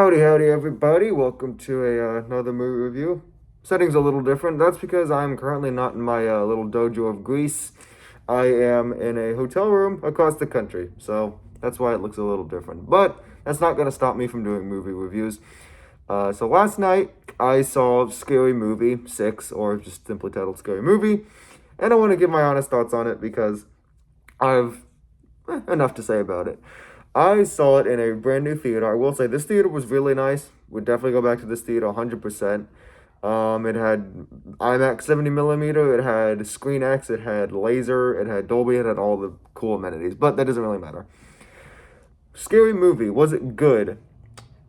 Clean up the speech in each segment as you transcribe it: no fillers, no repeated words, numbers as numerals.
Howdy, everybody. Welcome to another movie review. Setting's a little different. That's because I'm currently not in my little dojo of Greece. I am in a hotel room across the country. So that's why it looks a little different. But that's not going to stop me from doing movie reviews. So last night, I saw Scary Movie 6, or just simply titled Scary Movie. And I want to give my honest thoughts on it because I've enough to say about it. I saw it in a brand new theater. I will say this theater was really nice. Would definitely go back to this theater 100%. It had IMAX 70 millimeter, it had Screen X, it had laser, it had Dolby, it had all the cool amenities, but that doesn't really matter. Scary Movie, was it good?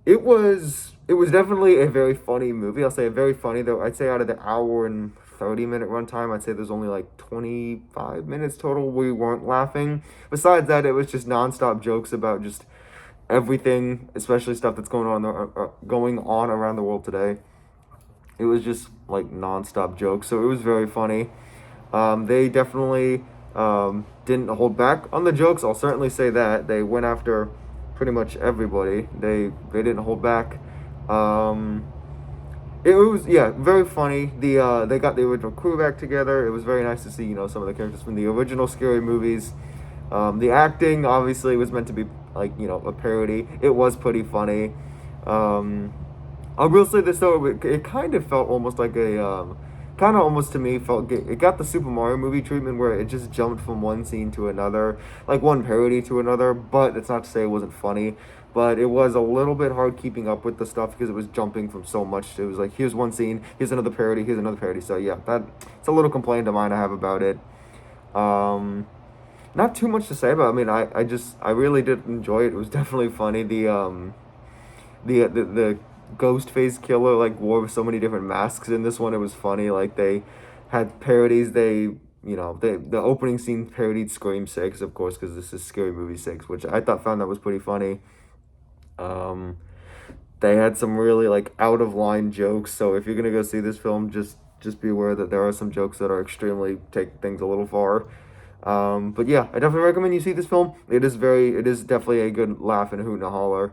It was definitely a very funny movie. I'll say very funny though. I'd say out of the hour and 30-minute runtime, I'd say there's only like 25 minutes total we weren't laughing. Besides that, it was just nonstop jokes about just everything, especially stuff that's going on around the world today. It was just like nonstop jokes, so it was very funny. They definitely didn't hold back on the jokes. I'll certainly say that they went after pretty much everybody. They didn't hold back. It was, yeah, very funny. They got the original crew back together. It was very nice to see some of the characters from the original Scary movies. The acting obviously was meant to be like a parody. It was pretty funny. I will say this though, it kind of felt almost like kind of almost to me felt it got the Super Mario movie treatment where it just jumped from one scene to another, like one parody to another. But it's not to say it wasn't funny, but it was a little bit hard keeping up with the stuff because it was jumping from so much. It was like here's one scene, here's another parody, here's another parody. So yeah, it's a little complaint of mine I have about it. Not too much to say about it. I mean, I really did enjoy it. It was definitely funny. The ghost face killer like wore so many different masks in this one. It was funny. Like they had parodies. The opening scene parodied Scream 6, of course, because this is Scary Movie 6, which I found that was pretty funny. They had some really like out of line jokes. So if you're gonna go see this film, just be aware that there are some jokes that are extremely take things a little far. But yeah, I definitely recommend you see this film. It is definitely a good laugh and a hoot and a holler.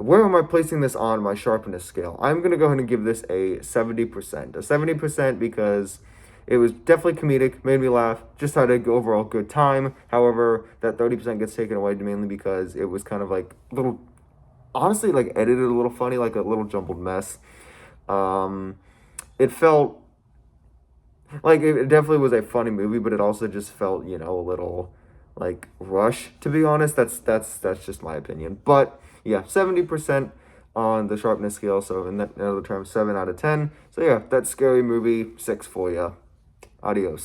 Where am I placing this on my sharpness scale? I'm going to go ahead and give this a 70%. A 70% because it was definitely comedic, made me laugh, just had an overall good time. However, that 30% gets taken away mainly because it was kind of like little, honestly, like edited a little funny, like a little jumbled mess. It felt like it definitely was a funny movie, but it also just felt, a little like rush, to be honest. That's just my opinion. But yeah, 70% on the sharpness scale. So in other terms, 7 out of 10. So yeah, that's Scary Movie 6 for you. Adios.